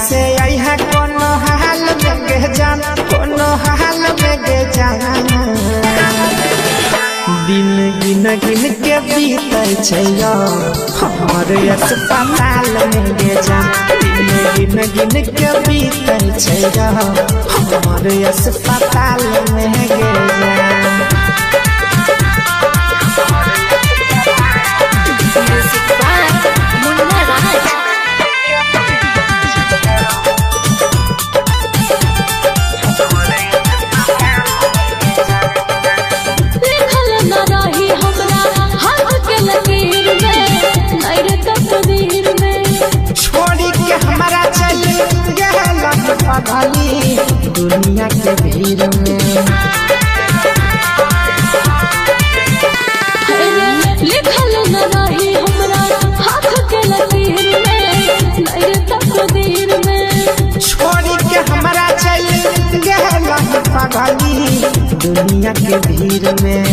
से यहाँ कोनो हाल में गे जान, कोनो हाल में गे जान। दिन गिन गिन के बीते छै हमर अस्पताल में गे जान। दिन गिन गिन के बीते छै हमर अस्पताल में गे जान। दुनिया के भीड़ में लिखल न रही हमरा हाथ के लकीर में, नहीं तकदीर में। छोड़ी के हमरा चल गए पागली दुनिया के भीड़ में।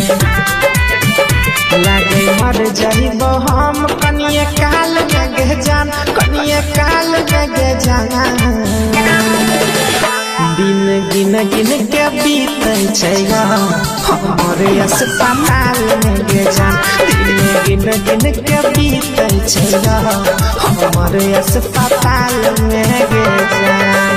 लागे मर जाइबो हम कनिए काल में गे जान, कनिए काल में गे जान। दिन गिन गिन के बीते छै हमर अस्पताल में गे जान। दिन गिन गिन के बीते छै हमर अस्पताल में गे जान।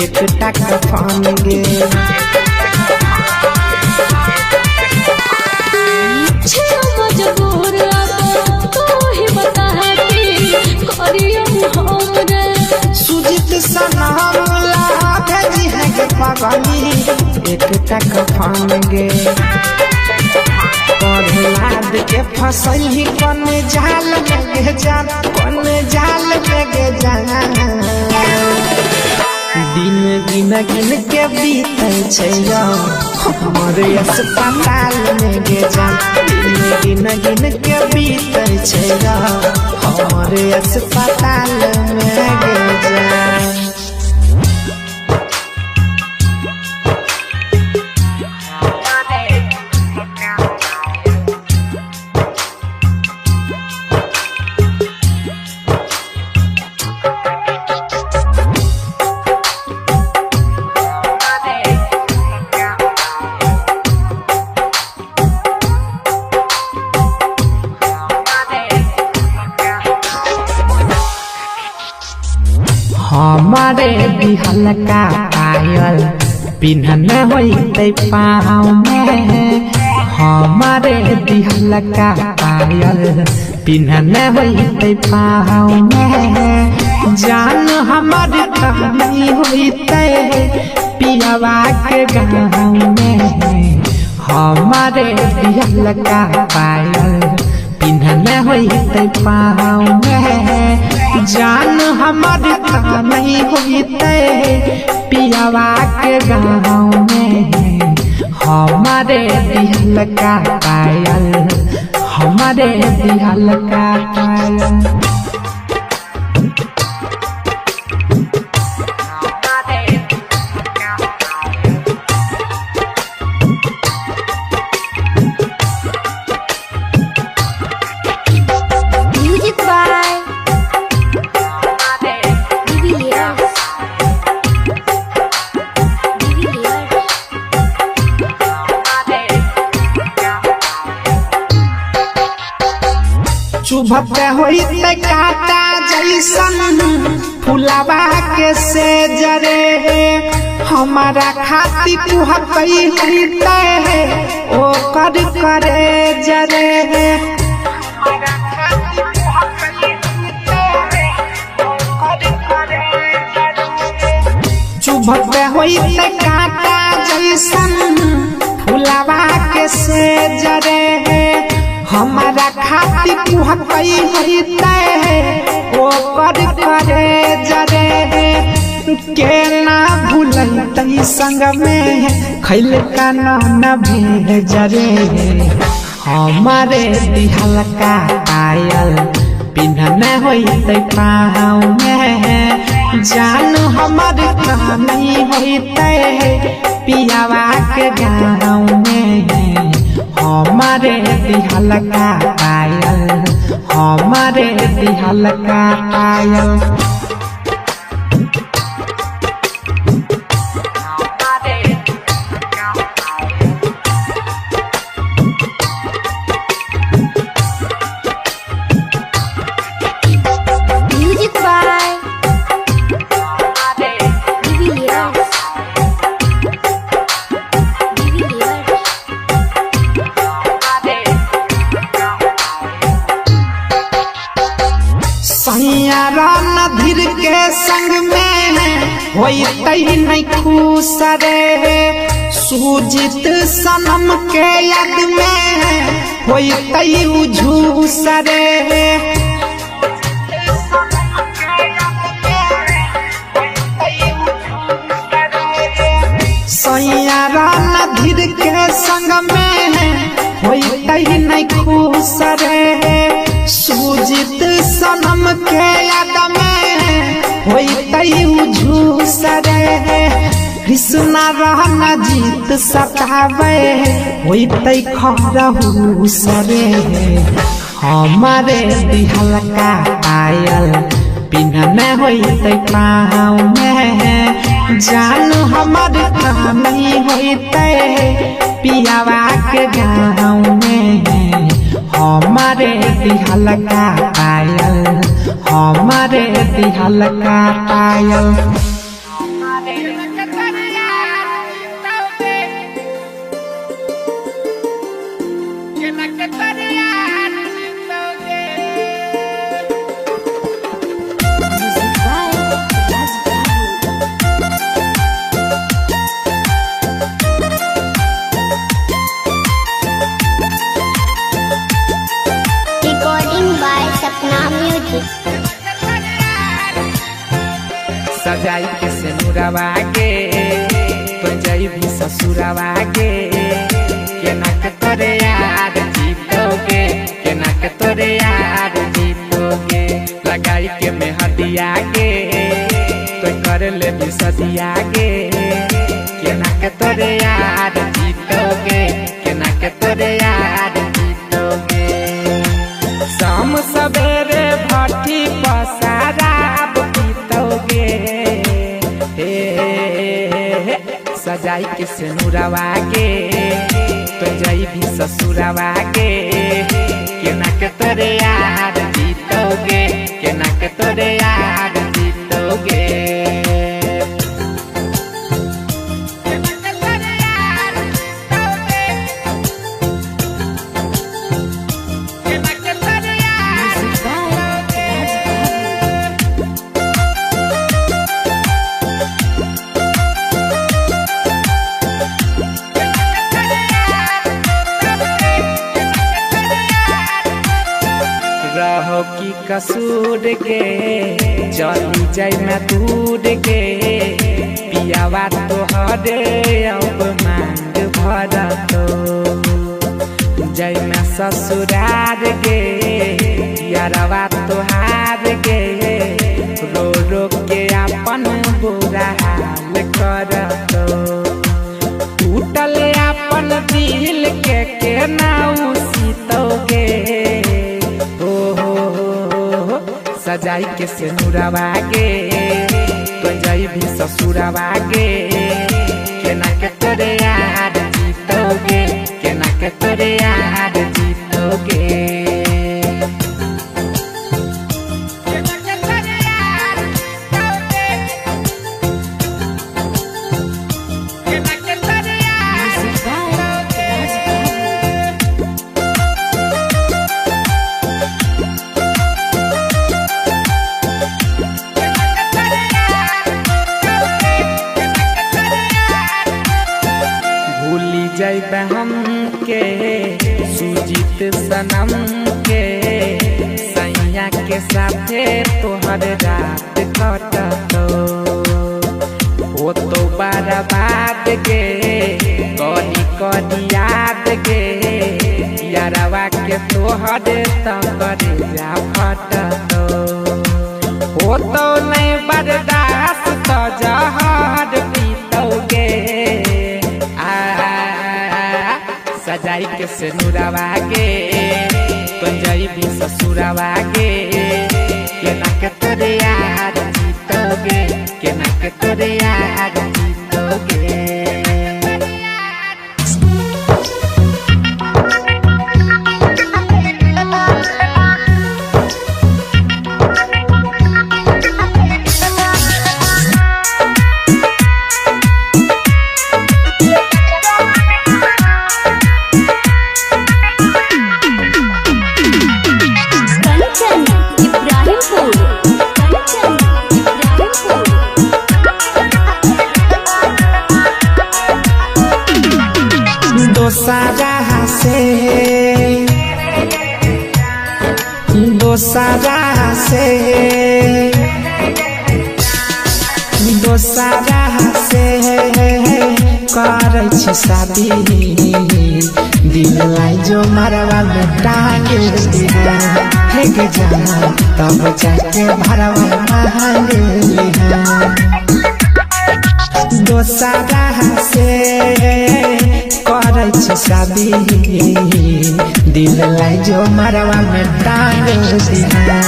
एक टका फान गे मजबूर तो ही बता सुजित सनामुला भेजी है गे पागली। एक टका फान गे प्रहलाद के फसल ही कौन जाल में गे जान, कौन जाल में गे जान। दिन गिन गिन के बीते छै हमर अस्पताल में गे जान। दिन गिन गिन के बीते छै हमर अस्पताल में गे जान। हमारे बिहल का पायल पिन्हन होते पाँव में। हमारे बिहल का पायल पिन्हन होते पाँव में। जान हमार कहानी होते पियावा के गाँव में। हमारे बिहल का पायल पिन्हन होते पाँव में। जान हमार नहीं होते पियावा के गाँव में। हमारे बिहल का पायल, हमारे बिहल का पायल। चुभते होते काटा जैसन फुलावा के से जरे। हमारा खाती कुहकई होते ओ कर करे जरे। चुभते होते काटा जैसन फुलावा के से जरे। हमारा खाती कुहकई होते ओ कर करे जरे। के ना भूलते रही संग में खैल का न भेज रे हमारे दिहल का पायल पिन्हने होते पाँव में जान हमारे कहानी होते पियावा के गाँव में हमारे दिहल का पायल हमारे दिहल का पायल नधीर के संग में होते नहीं खुश रे सुजित सनम के याद में होते उझूस रे सैयारा नधीर के संग में होते नहीं खुश रे सुजित सनम के याद में होते उझूस रे कृष्णा रहना जीत सतावे होते खरहूस रे हमारे दिहल का पायल पिन्हने होते पाँव में जान हमारे कहानी होते पियावा के गाँव में हमारे दिहल का पायल हमारे दिहल का पायल सजाई के सिनुरवा के तो जाई भी ससुरवा के केना के तोरे यार जीतोगे केना के तोरे यार जीतोगे लगाई के मेहदिया के तो कर ले भी सदिया के केना के तोरे यार जीतोगे केना के तोरे यार जीतोगे शाम सवेरे भट्टी पसाराब पीतोगे सजाई के सिनुरवा के तो जाई भी ससुरवा के केना के तोरे यार जीतोगे केना के तोरे यार जीतोगे रहो की कसूर के चली जाय मैं दूर के पियावा तो हरे अब मांग भरा तो जय मैं ससुरार के यारवा तो हार के रो रो के अपन बुरा हाल कर तो टूटल अपन दिल के नाउ सीतोगे सजाई के सिनुरवा के तो जाई भी ससुरवा के केना के तोरे यार जीतोगे केना के तोरे यार जीतोगे जैब हम के सुजीत सनम के सैया के साथे तोहर रात कटतो हो तो बर्बाद गे कनी कनी याद गे यारवा के तोहर तंगरे जा फटतो हो तो नहीं बर्दाश्त तो जहर पीतोगे सजाई के सिनुरवा गे पंजाई भी ससुरवा गे के ना के तोरे यार जीतोगे के ना के तोरे यार जीतोगे दोसरा से करै छी शादी दिल लाई जो मरवा में टांग दिया हे के जाना तब जाके भरवा मांग लिया दोसरा से करै छी शादी दिल लाई जो मरवा में टांग दिया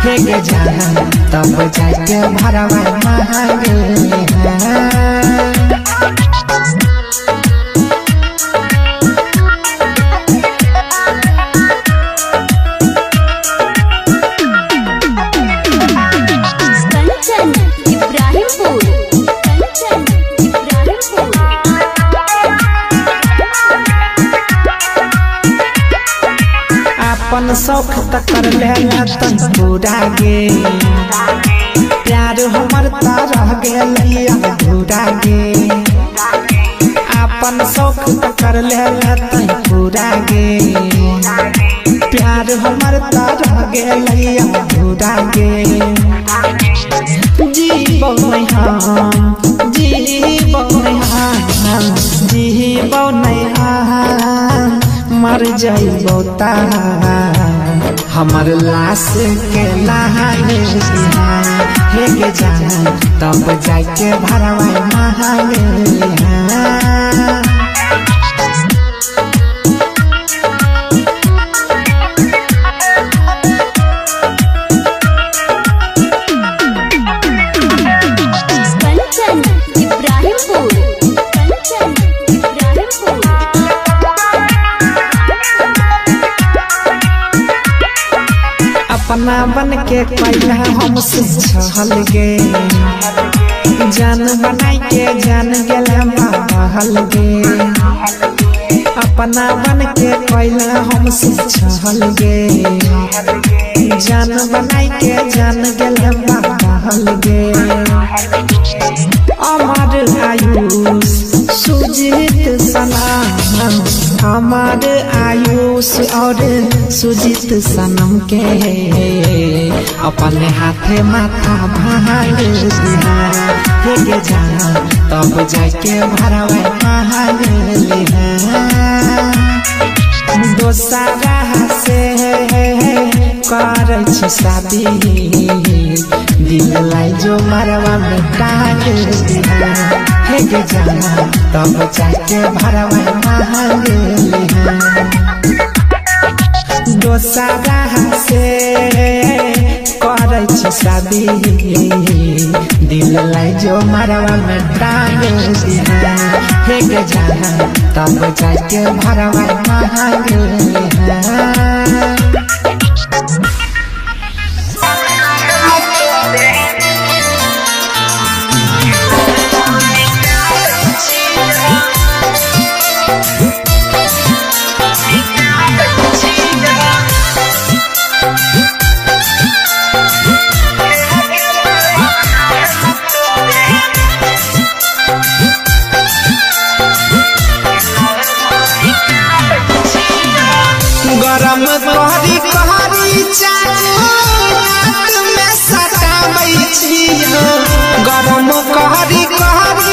हे के जाना तब जाके भरवा मांग लिया अपन शौक तक कर लेला तन पूरा गे प्यार हमर रह गेल अधूरा गे अपन शौक तक कर लेला तन पूरा गे प्यार हमर रह गेल अधूरा गे जीबो नहीं हम जीबो नहीं हम जीबो नहीं हम मर जाइबो ता हमर लाश के नहाने हे के जान तब जाके भरवा महाले अपना बन के पहला हमसे छहल गे जान बनाई के जान गेला महल गे अपना बन के पहला हमसे छहल गे जान बनाई के जान गेला महल गे अमर आयुष सुजीत सनम हमार आयुष और सुजीत सनम के अपने हाथे माथा भांग दिया हे के जान तब जाके भरवा भांग लिया दोसरा से करै छी शादी दिल लाई जो मरवा में टांग दिया हे के जाना तब जाके भरवा मांग लिया दोसरा से करै छी शादी दिल लाई जो मरवा में टांग दिया हे के जाना तब जाके भरवा मांग लिया गरम कहरी कहरी चाट में सटाबै छी गरम कहरी कहरी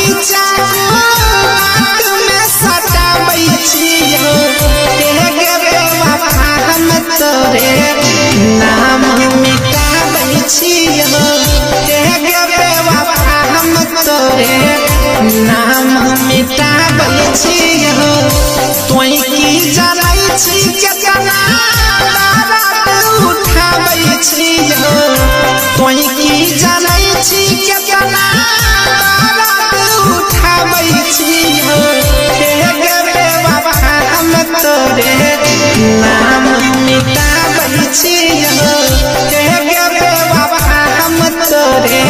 नाम मिटाबै छियो के बेवफा हम तोरे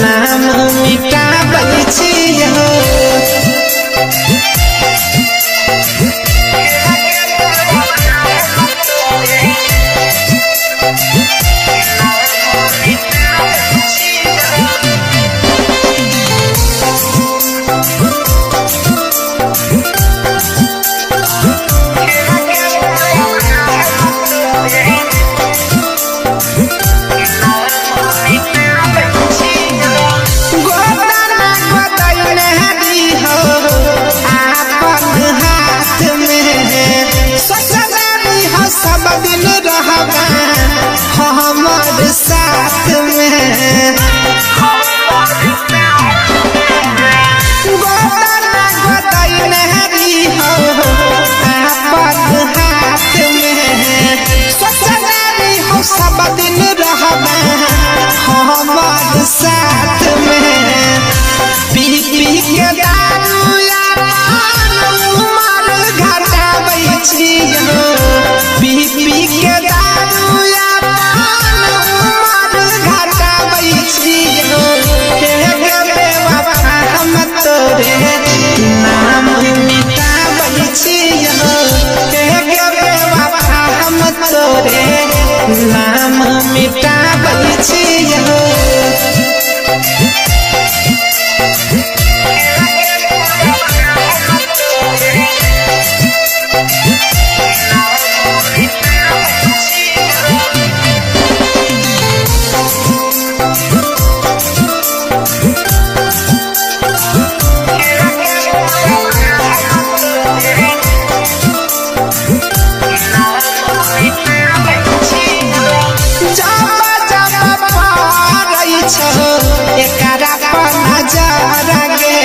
नाम मिटाबै छियो सब दिन रहबा हमर साथ में गोदाना गोदाई नहरी हो आपन हाथ में सोचनारी हो सब दिन रहबा हमर साथ में पी पी के दारू उमर घटाबै छियो पी पी के दारू उमर घटाबै छियो के बेवफा हम तोरे नाम मिटाबै छियो के बेवफा हम तोरे नाम मिटाबै छियो एकरा पर नजर गे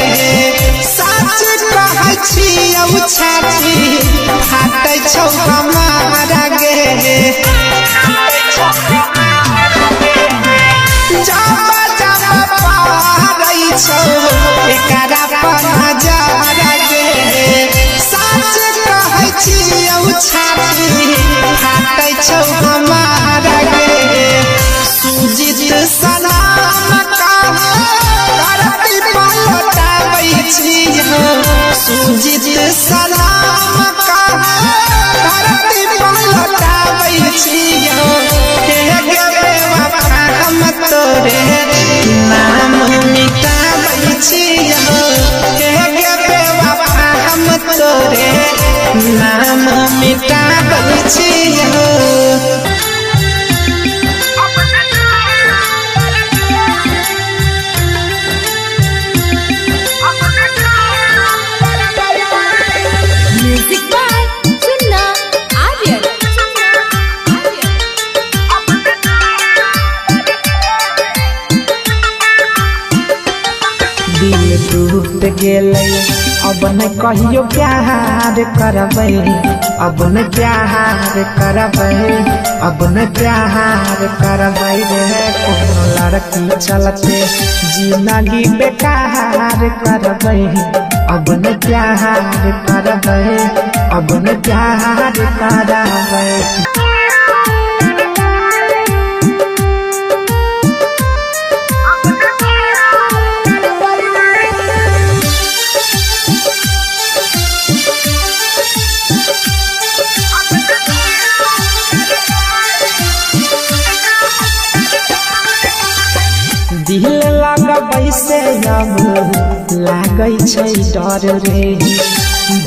सच कहै छियौ छाती फाटै छौ हमारा गे जब जब पारै छौ एकरा पर नजर गे सच कहै छियौ छाती फाटै छौ हमारा गे सुजीत सलाम धरती पर लौटाबै छियो सुजीत सलाम धरती पर लौटाबै छियो के बेवफा हम तोरे नाम मिटाबै छियो के बेवफा हम तोरे नाम मिटाबै छियो टूट गेलै अब न कहियो प्यार करबै अब न प्यार करबै अब न प्यार करबै रे कोनो लड़की चलते जिंदगी बेकार करबै अब न प्यार करबै अब न प्यार करबै दिल लगबै से अब लागै छै डर रे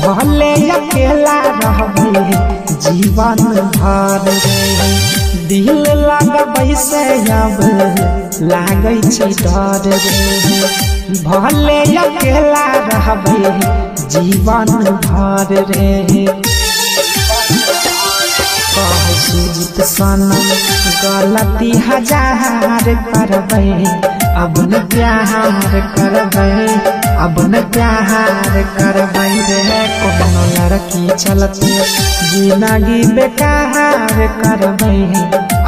भले अकेला रहबै जीवन भर रे दिल लगबै से अब लागै छै डर रे भले अकेला रहबै जीवन भर रे सुजीत सनम गलती हजार करबै अब न प्यार करबै अब न प्यार करबै रे कोनो लड़की चलते जिंदगी बेकार करबै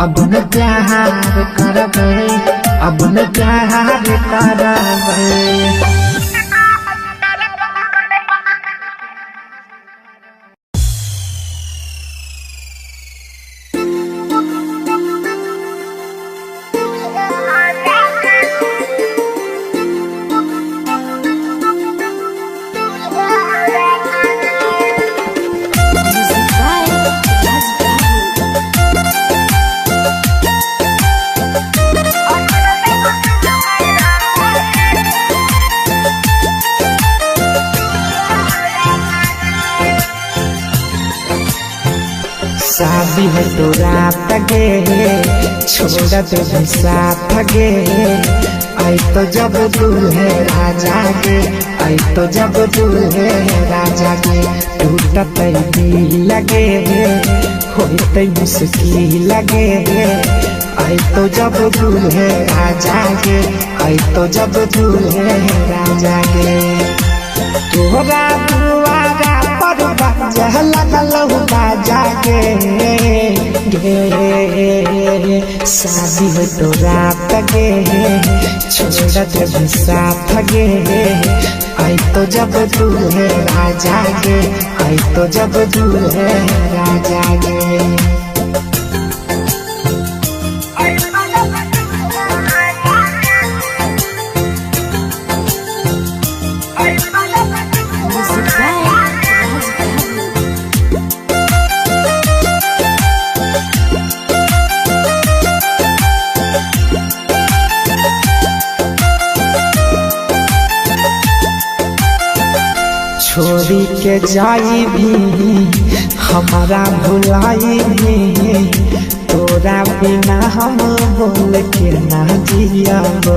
अब न प्यार करबै अब न प्यार करबै। शादी है तो रात गे छोड़ दे साथ गे आई तो जब दूल्हे राजा गे आई तो जब दूल्हे राजा गे टूटत दिल लगे होते मुश्किल लगे आई तो जब दूल्हे राजा गे आई तो जब दूल्हे राजा गे तोरा दुआरा पर बाजा लगल बाजा गे शादी हो तो रात गे छोड़ दे साथ गे आई तो जब दूल्हे राजा गे आई तो जब दूल्हे राजा गे छोड़ी के जाई भी हमारा भुलाई भी तोरा बिना हम बोल के ना जियाबो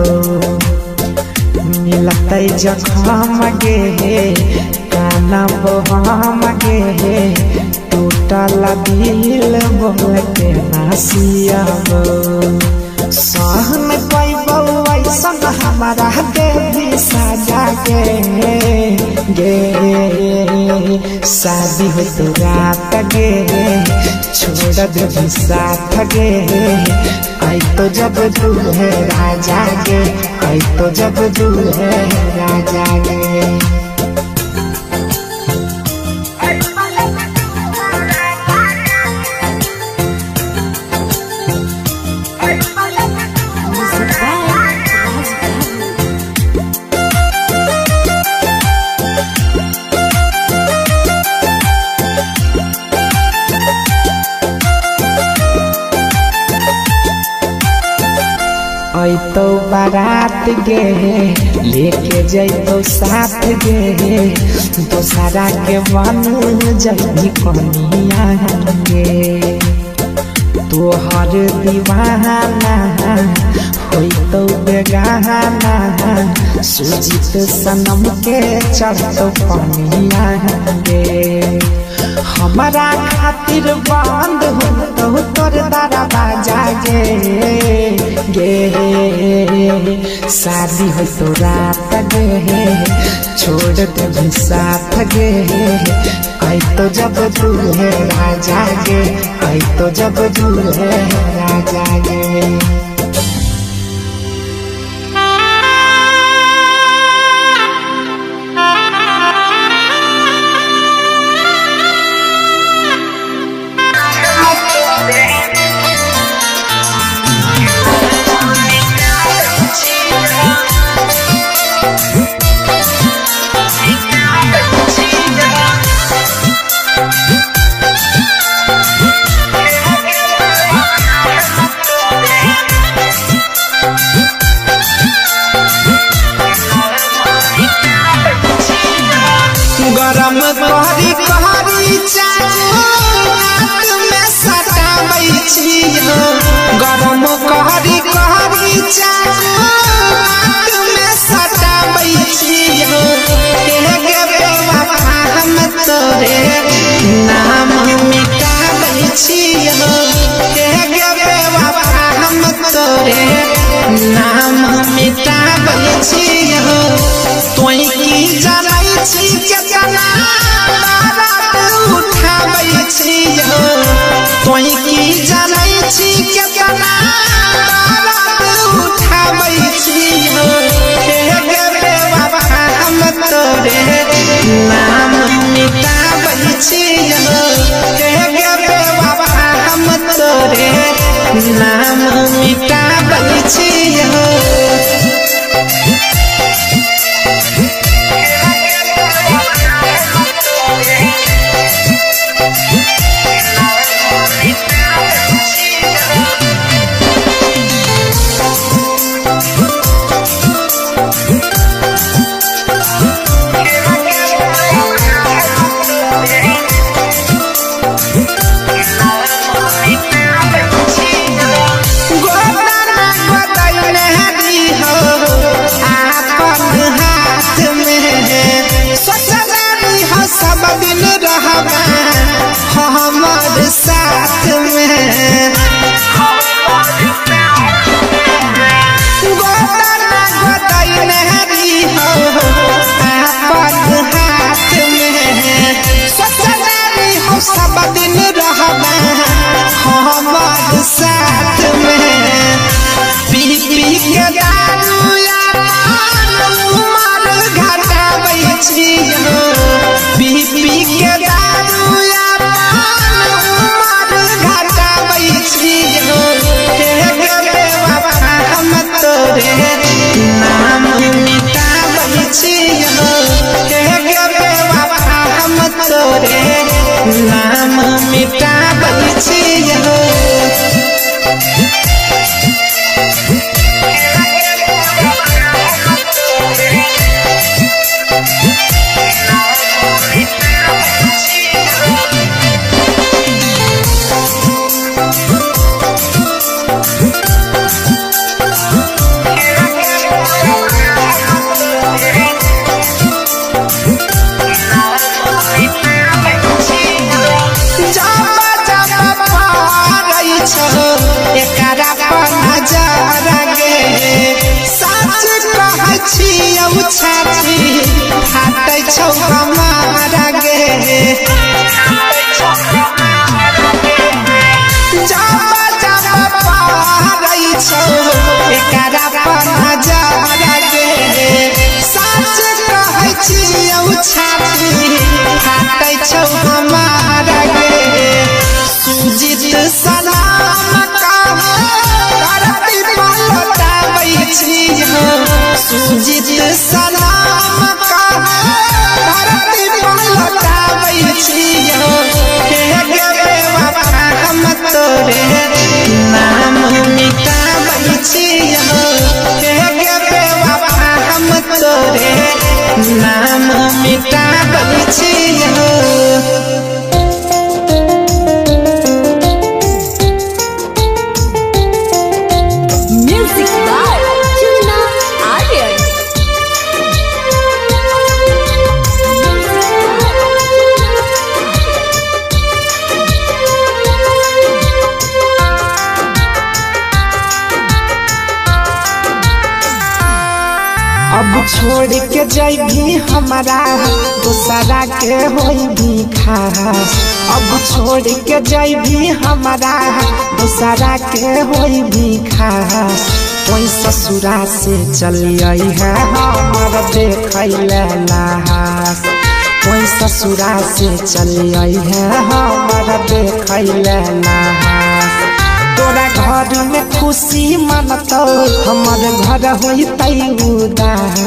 मिलते जखम गे काना बहम गे टूटल दिल बोल के ना सियाबो सहन पैबो ऐसन हमारा देवी साजा गे शादी हो तो रात गे छोड़ दे साथ गे आई तो जब दूल्हे राजा गे आई तो जब दूल्हे राजा गे आई तो बारात गे लेके जैतो साथ गे दोसरा के बन जल्दी कनिया गे तोहर दीवाना होई तो बेगाना सुजीत सनम के चढ़तो कनिया गे हमारा खातिर बंद हो तो तोर दरवाजा गे शादी हो तो रात गे छोड़ दे साथ गे आई तो जब दूल्हे राजा गे आई तो जब दूल्हे राजा गे गरम कहरी कहरी चाट में सटाबै छियो गरम कहरी कहरी चाट में सटाबै छियो गे बेवफा हम तोरे नाम मिटाबै छियो गे बेवफा हम तोरे नाम मिटाबै छियो तोई की जानै छी केतना बात उठाबै छियो तोई की जानै छी केतना बात उठाबै छियो गे बेवफा हम तोरे नाम मिटाबै छियो गे बेवफा हम तोरे नाम मिटाबै छियो छाती फाटै छौ हमारा गे जाबा जाबा पारै छौ एकरा पर नजर गे सच कहै छियौ छाती फाटै छौ हमारा गे सुजित सलाम करती पलटाबै छियौ सुजित सलाम करती पलटाबै छियौ हे बेवफा हम तोरे नाम मिटाबै छियौ हे बेवफा हम तोरे नाम मिटाबै छियौ अब छोड़ के जैभी हमारा दूसरा के होई भी खास अब छोड़ के जैभी हमारा दूसरा के होई भी खास कोई ससुरा से चलिए है हमर देखैले लास कोई ससुरा से चलिए है हमर देखैले लास तोरा घर में खुशी मनतो हमर घर होइतै उदास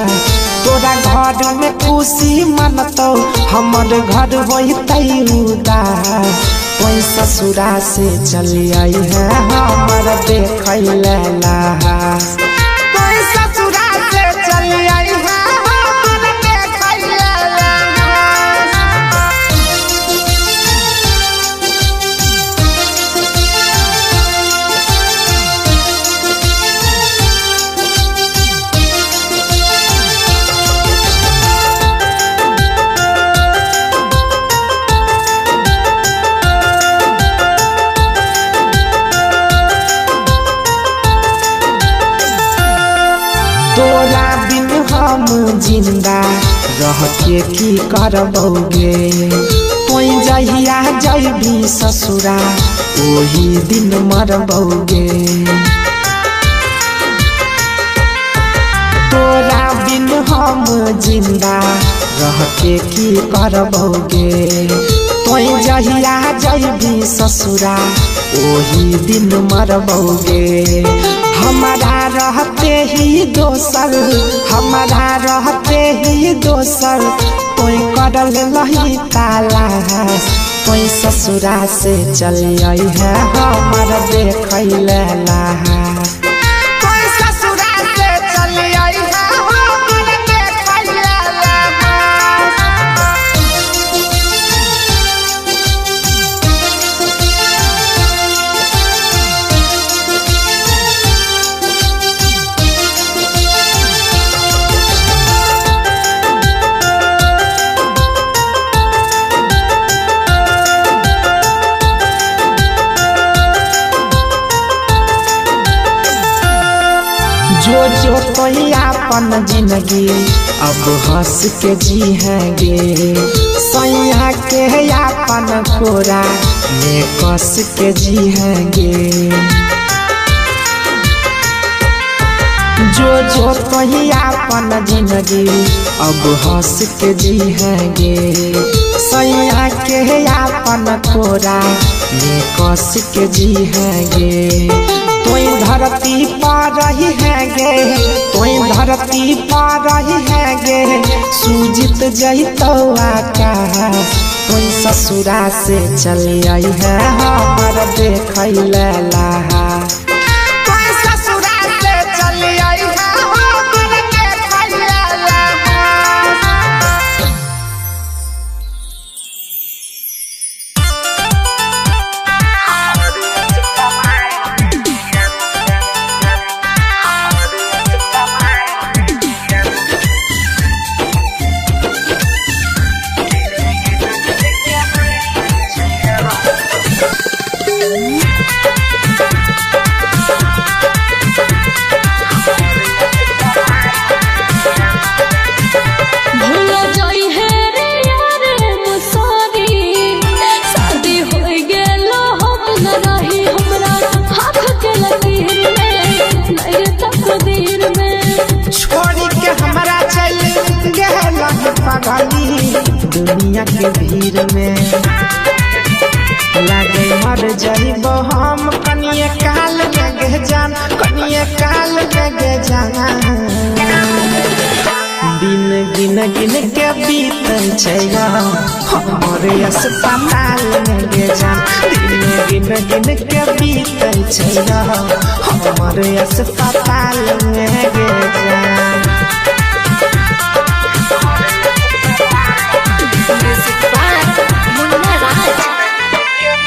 तोरा घर में खुशी मनतो हमर घर होइतै उदास कोई ससुरा से चलिए है हमर देखैले लास कोई ससुरा से चलिए है हमर देखैले लास तोरा बिन हम जिंदा रह के की करबोगे कोई जहिया जैभी ससुरा ओही दिन मरबोगे तोरा बिन हम जिंदा रह के की करबोगे कोई जहिया जैभी ससुरा ओही दिन मरबोगे हमारा रहते ही दोसर हमारा रहते ही दोसर कोई करल लही तालाश कोई ससुरा से चलिए है हमर देखैले लास कोई ससुरा से चलिए है हमर देखैले लास जो जो कोई अपन जिंदगी अब हंस के जीहेंगे सैया के अपन कोरा में कस के जीहेंगे जो जो कोई अपन जिंदगी अब हंस के जीहेंगे सैया के अपन कोरा में कस के जीहेंगे कोई धरती पर रही है गे कोई धरती पर रही है गे सूजित जैतो आकाश कोई ससुरा से चलिए है हमर देखैले लास कोई ससुरा से चलिए है हमर देखैले लास दुनिया के भीड़ में लागे मर जाइब हम कनिए काल में गे जान कनिए काल में गे जान दिन गिन गिन के बीतल छै हमरे अस्पताल में गे जान दिन गिन गिन के बीतल छै हमरे अस्पताल में गे जान। मुन्ना राज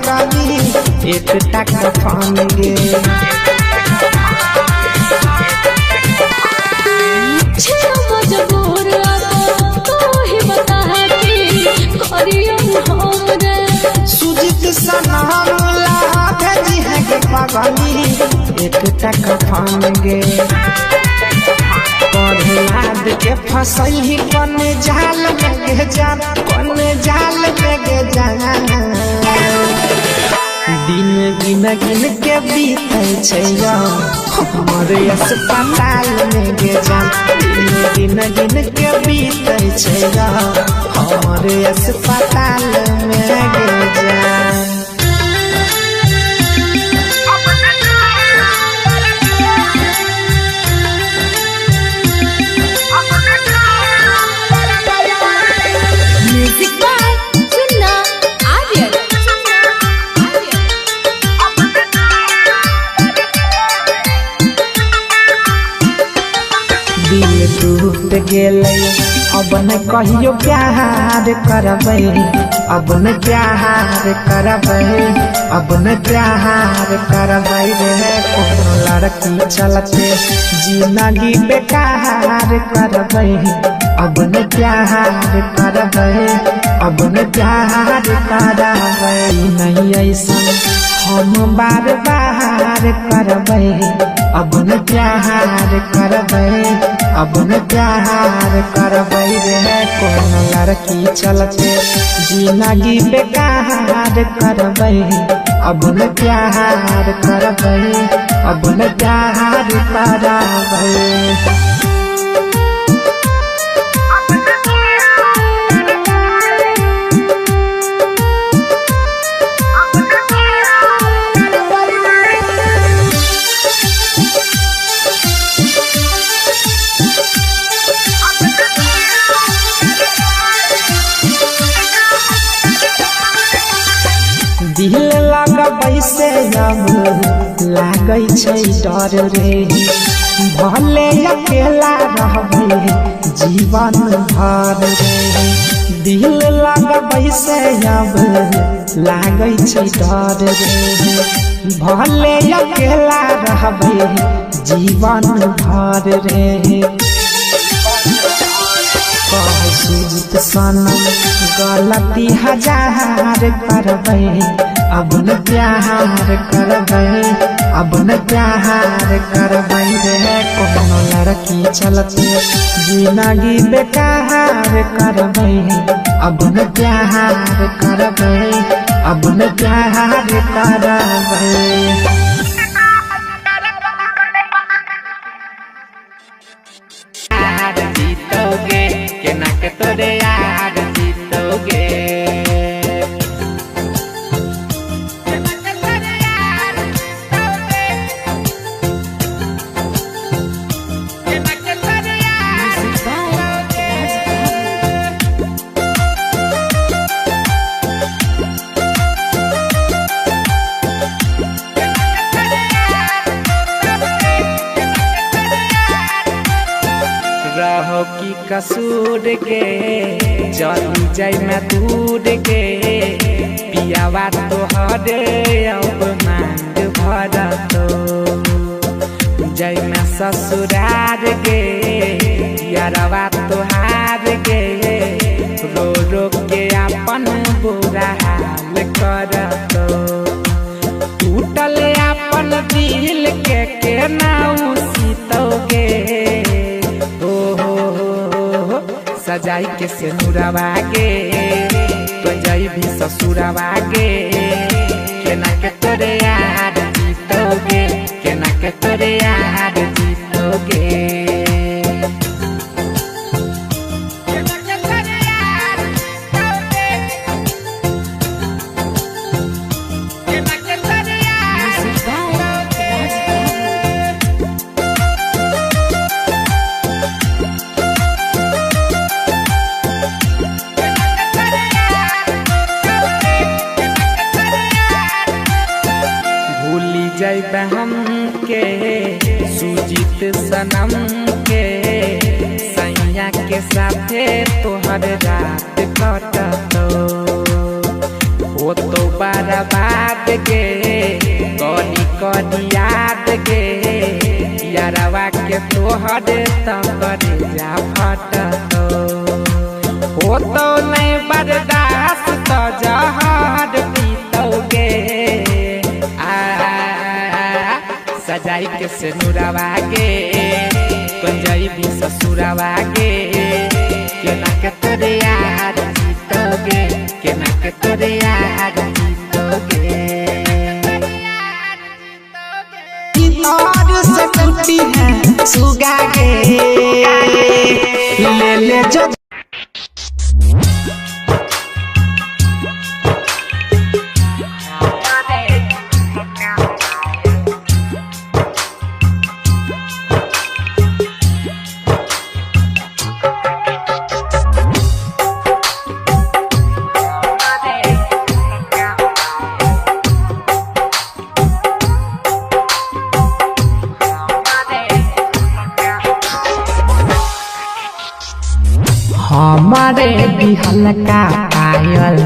एक टक पान गे मजबूर तो ही बता सुजित सनामुला भेजी है गे पागली एक टक पान गे प्रहलाद के फसई कौन जाल में गे जान कौन जाल में गे जान दिन गिन गिन के बीतल छै हमरे अस्पताल में गे जान दिन गिन गिन के बीतल छै हमरे अस्पताल में गे जान। दिल टूट गेलै अब न कहियो प्यार करबै अब न प्यार करबै अब न प्यार करबै रे कोनो लड़की चलते जिंदगी बेकार करबै अब न प्यार करबै अब न प्यार करबै नहीं ऐसा हम बार बार करबै अब न प्यार करबै अब न प्यार करबै रे कोनो लड़की चलते जिंदगी बेकार करबै अब न प्यार करबै अब न प्यार करबै। दिल लगबै से अब लागै छै डर रे भले अकेला रहबै जीवन भर रे दिल लगबै से अब लागै छै डर रे भले अकेला रहबै जीवन भर रे सुजित सनम गलती हजार करबै अब न प्यार करबै अब न प्यार करबै रे कोनो लड़की चलते जिंदगी बेकार करबै अब न प्यार करबै अब न प्यार करबै। तोरे यार जीतोगे रहो की कसूर के चली जाय मैं दूर के पियावा तोहरे अब मांग भर तो जय मैं ससुरार के यारवा तोहार के रो रो के अपन बुरा हाल कर तो टूटल अपन दिल के ना उसीतोगे हो सजाई के सेनुरवा गे तो जाई भी ससुरवा गे केना के तोरे यार जीतोगे केना के तोरे यार जीतोगे जैब हम के सुजीत सनम के सैया के साथे तोहर रात कटतो ओ तो बर्बाद गे कनी कनी याद गे यारवा के तोहर तकर जा फटतो ओ तो नहीं बर्दाश्त तो जहर पीतोगे सजाई के सेनुरवा गे कंजई भी ससुरवा गे केना के तोरे यार जीतोगे केना के तोरे यार जीतोगे और से टूटी है सुगा गे ले ले जो हमारे बिहल का पायल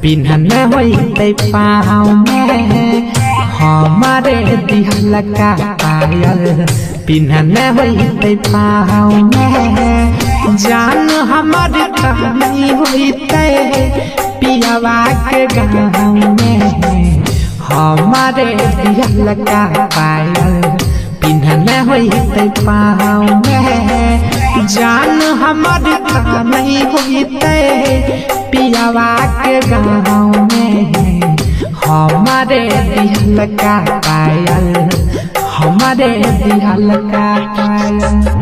पिन्हन होते पाँव में हमारे बिहल का पायल पिन्हन होते पाँव में जान हमार कहानी होते पियावा के गाँव में हमारे बिहल का पायल पिन्हन होते पाँव में जान हमार नहीं होते पियावा के गाँव में हमारे दिहल का पायल हमारे दिहल का पायल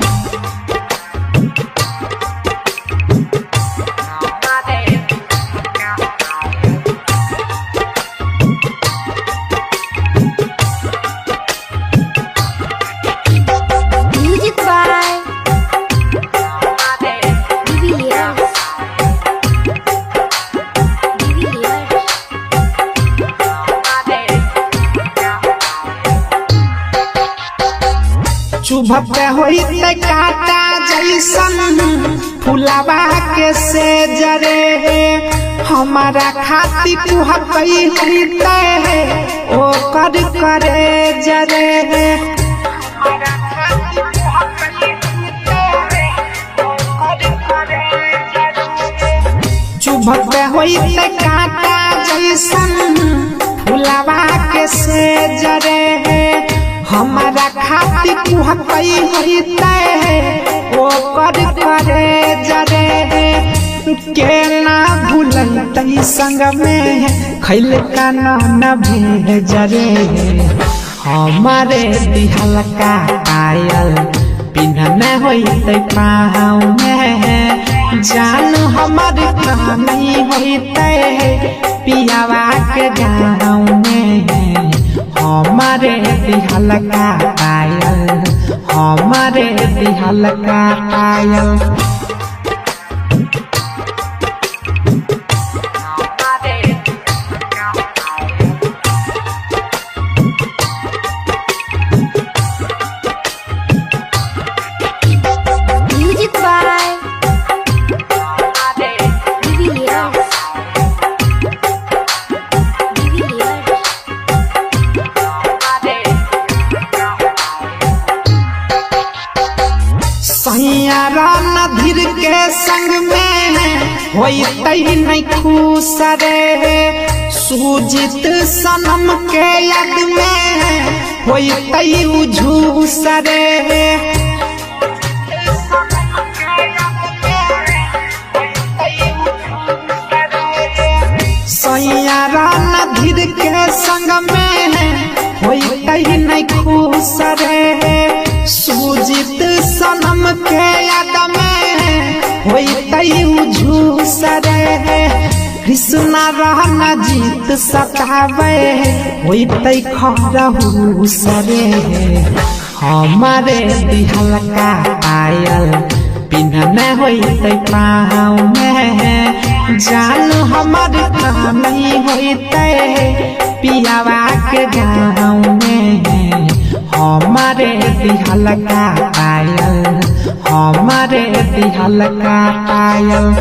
चुभते होते काटा जैसन फुलावा के से जरे हमारा खाती कुहकई होते ओ कर करे जरे चुभते होते काटा जैसन फुलावा के से जरे हमारा खाती कुहकई होते ओ कर करे जरे के ना भूलते संग में खैल का न भेज रे हमारे दिहल का पायल पिन्हन होते पाँव में जान हमार कहानी होते पियावा के गाँव में हमारे दिहल का पायल हमारे दिहल का पायल नधीर के संग में होते नहीं खुश रे सुजीत सनम के याद में होते उझूस रे संग में होई नहीं खुश रे सुजीत सनम के याद में होई झूस रे कृष्णा रहना जीत सतावे होई खरहूस रे हमारे दिहल का पायल पिन्हने होते पाँव में जान हमार नहीं होते पियावा के गाँव में हमारे दिहल का पायल हमारे दिहल का पायल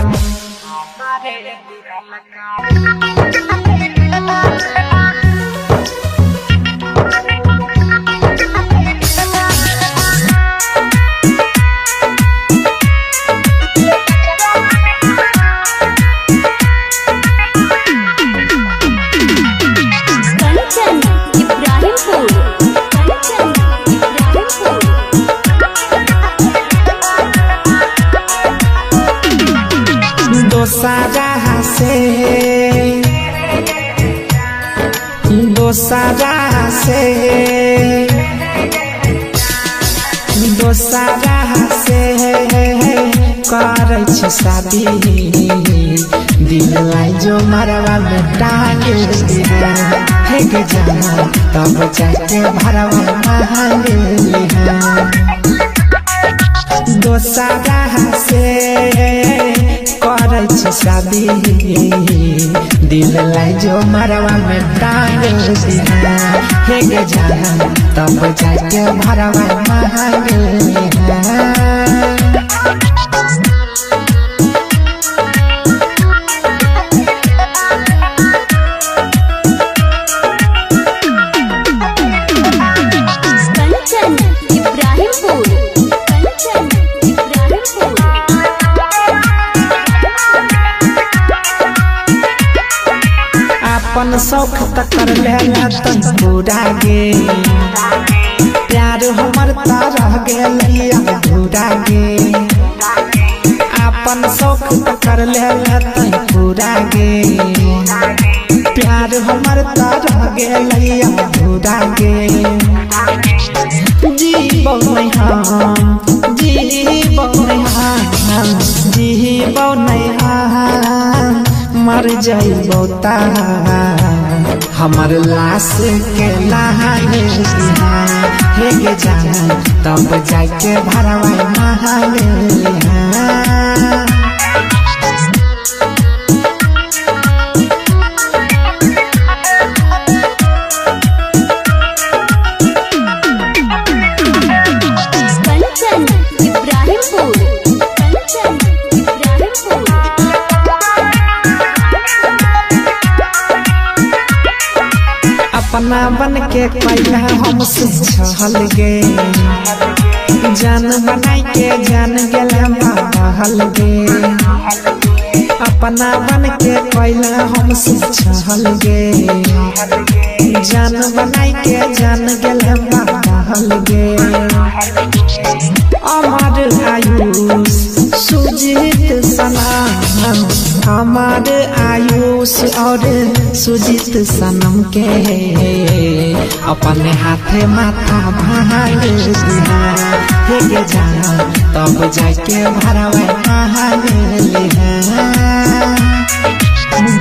दोसारा से करे छ शादी दिल लाई जो मरवा में टांग दिया है के जाना तब जाके भरवा मांग लिया दोसारा से करे छ शादी दिल लाई जो मरवा में टांग दिया है के जाना तब जाके भरवा मांग लिया अपन शौक तक कर लेला तन पूरा गे प्यार हमर रह गेल अधूरा गे अपन शौक तक कर लेला तन पूरा गे प्यार हमर रह गेल अधूरा गे जीवो नहीं हम जीवो नहीं हम जीवो नहीं हम मर जाइबो ता हमर लाश के लहाने हे के जान तब जाके भरवा महाले अपना बन के पहला हमसे छहल गे जान बनाई के जान गेल बहल गे अपना बन के पहला हमसे छहल गे जान बनाई के जान गेल बहल गे अमर आयुष सुजीत सनम हमार आयुष और सुजीत सनम के अपने हाथे माथा भाल दिया हे के जाना तब जाके भरवा महाल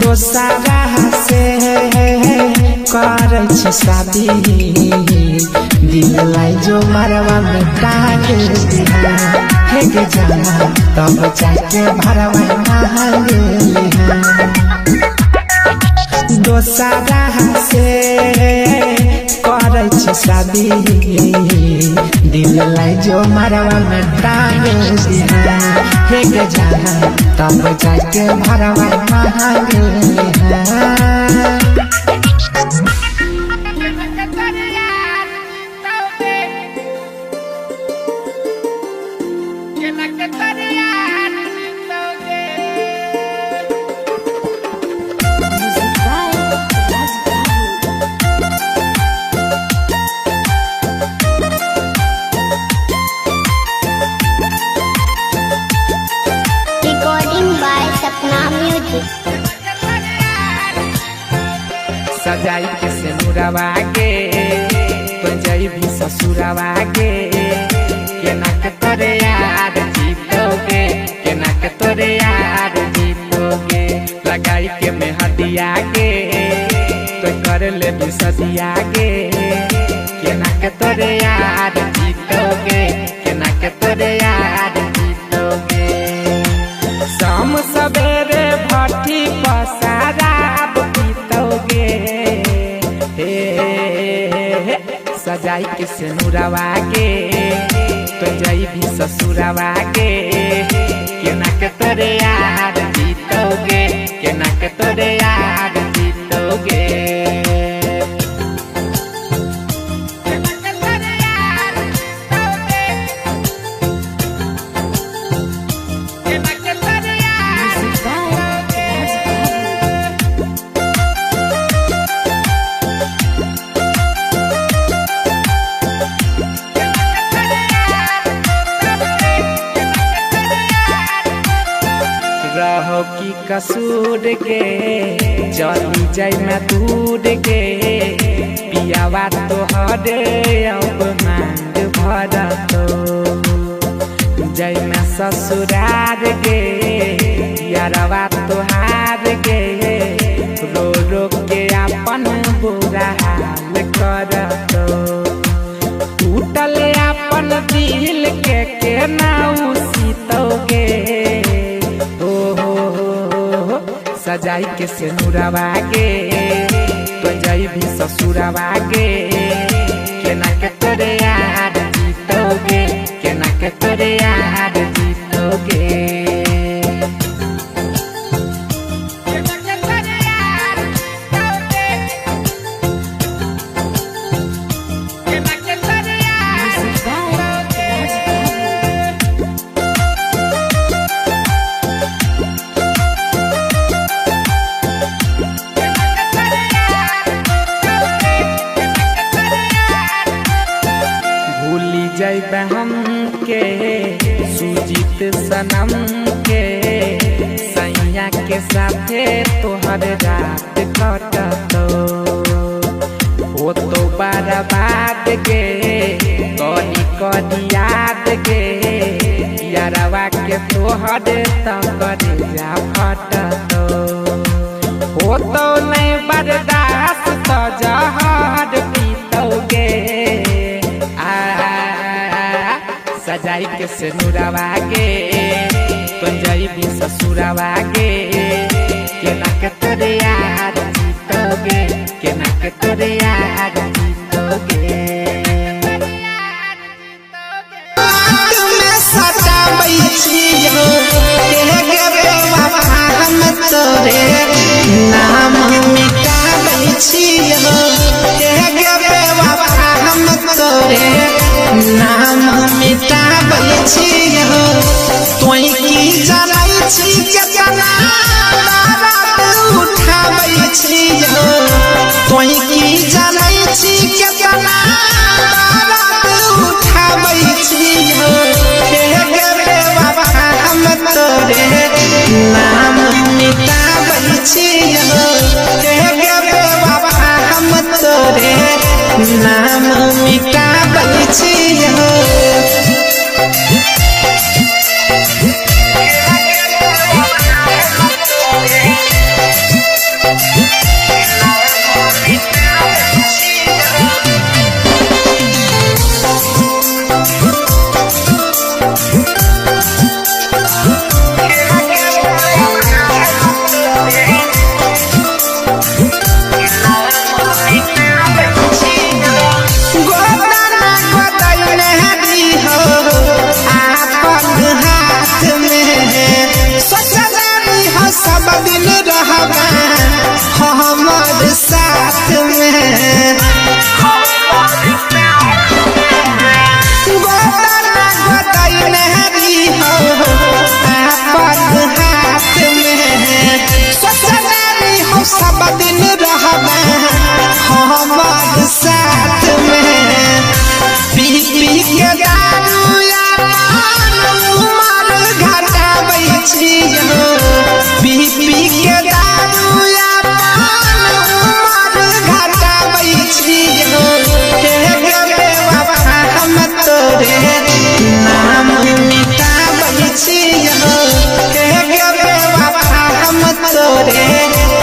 दोसारा से करे छ शादी दिल लाई जो मरवा में टांग दिया हे के जाना तब जाके भरवा महाल दोसारा से करे छ शादी दिल लाई जो मरवा में टांग दिया हे के जाना तब जाके भरवा महाल सजाई के सिनुरवा के पंजाई भी ससुरवा के केना के तोरे यार जीतोगे केना के तोरे यार जीतोगे लगाई के मेहदिया के तो कर ले भी सदिया के केना के तोरे यार जीतोगे केना के तोरे यार जीतोगे शाम सवेरे भट्टी पसाराब पीतोगे हे सजाई के सिनुरवा के पंजाई भी ससुरवा के केना के तोरे यार जीतोगे केना के तोरे यार जीतोगे रहो की कसूर के चली जाय मैं दूर के पियावा तो हरे अब मांग भर तो जय मैं ससुरार के यारवा तो हार के रो रो के अपन बुरा हाल कर तो टूटल अपन दिल के ना सीतोगे सजाई के सिनुरवा के पंजाई भी ससुरवा के केना के तोरे यार जीतोगे केना के तोरे यार जीतोगे जैब हम के सुजीत सनम के सैया के साथे तोहर रात कटतो हो तो बर्बाद के कही कही याद के यारवा के तोहर तकर जा फटतो हो तो नहीं बर्दाश्त तो जहर पीतोगे सजाई के सिनुरवा के पंजाई भी ससुरवा के केना के तोरे यार जीतोगे केना के तोरे यार जीतोगे सजाबै छियो के बाबा हम तोरे नाम मिटाबै छियो के बाबा हम तोरे नाम मिटाबै छियो तोई की जानै छी केतना रात उठाबै छियो तोई की जानै छी केतना रात उठाबै छियो हे बाबा हम तोरे नाम मिटाबै छियो हे बाबा हम तोरे नाम मिटाबै छियो हमारे साथ में गोदाना गोदाई नहरी हो आपन हाथ में ससुरारी हो सब दिन रहबे हमारे साथ में पी पी के दारू यार उमर घटाबै छियो पी पी के दारू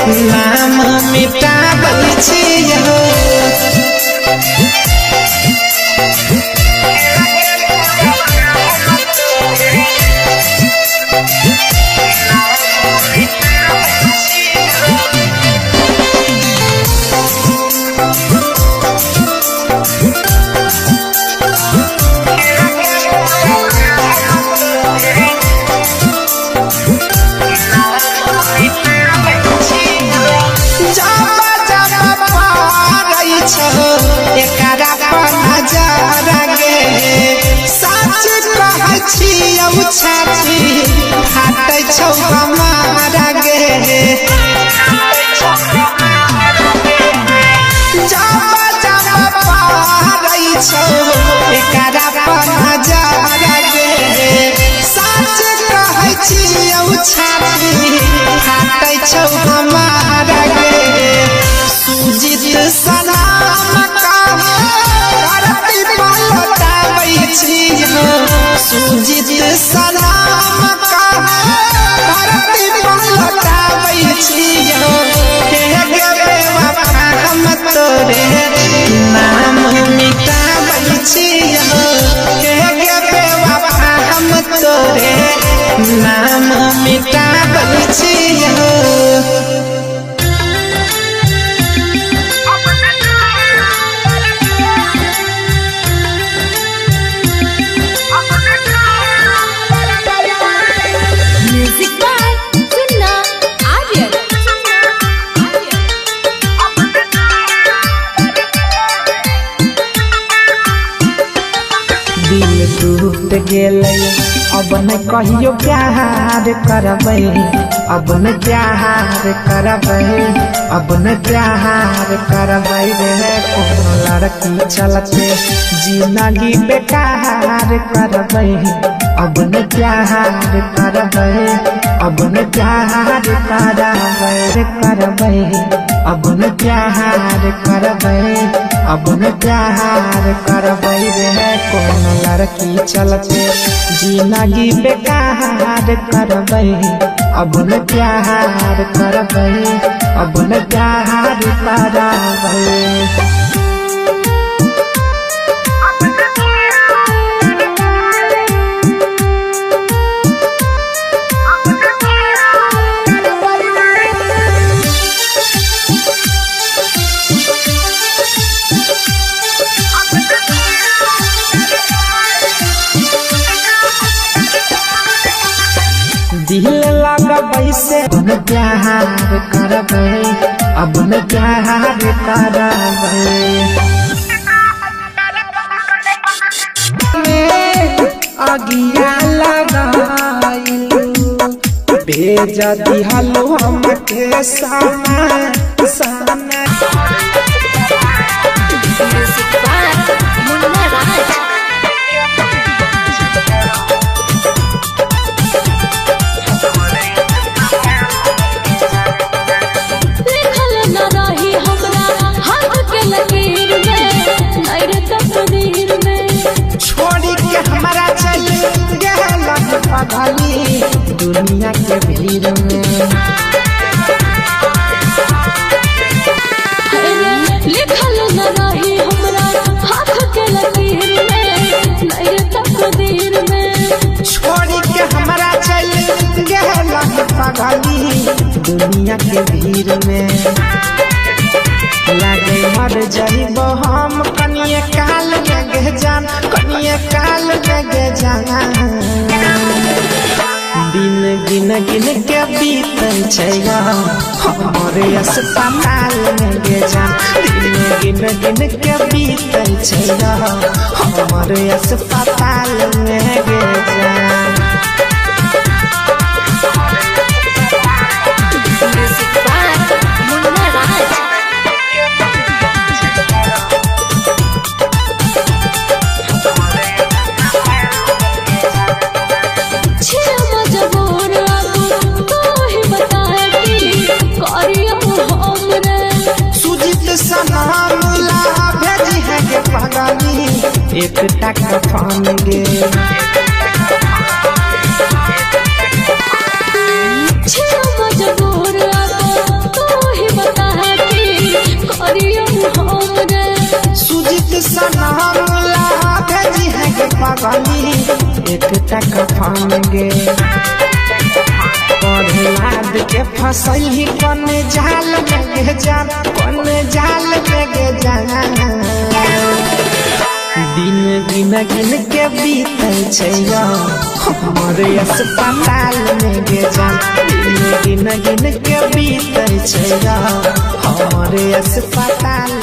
नाम मिटाबै छियौ। एकरा पर नजर गे सच कहै छियौ छाती फाटै छौ हमारा गे। जब जब पारै छौ एकरा पर नजर गे सच कहै छियौ छाती फाटै छौ हमारा गे। सुजीत सलाम सुजीत सलाम धरती पर लौटाबै छियौ। हम तोरे नाम मिटाबै छियौ। हम तोरे नाम मिटाबै छियौ। टूट गेलै अब न कहियो प्यार करबै। अब न प्यार करबै। अब न प्यार करबै रे कोनो लड़की चलते जिंदगी बेकार करबै। अब न प्यार करबै। अब न प्यार करबै। अब न प्यार करबै। अब न प्यार करबै रे कोनो लड़की चलते जिंदगी बेकार करबै। अब न प्यार करबै। अब न प्यार करबै। दिल लगबै से अब न प्यार करबै। अब न प्यार करबै। अगिया लगाइलू भेज दिहलो हमके सामने। दुनिया के भीड़ में लिखल न रही हमरा हाथ के लकीर में नहीं तकदीर में। छोड़ी के हमरा चल गेला पागली दुनिया के भीड़ में। लागे मर जाइबो हम कनिए काल लगे जान। कनिए काल लगे जाना दिन गिन गिन के बीतै छै हमरे अस्पताल में गे जान। दिन गिन गिन के बीतै छै हमरे अस्पताल में गे जान। एक टका फान गे मजबूर तो पगली एक टक फन गे प्रहलाद के फसल ही कौन जाल में गे जान कौन जाल में गे जान दिन गिन गिन के बीतै छै हमर अस्पताल में गे जान दिन गिन गिन के बीतै छै हमर अस्पताल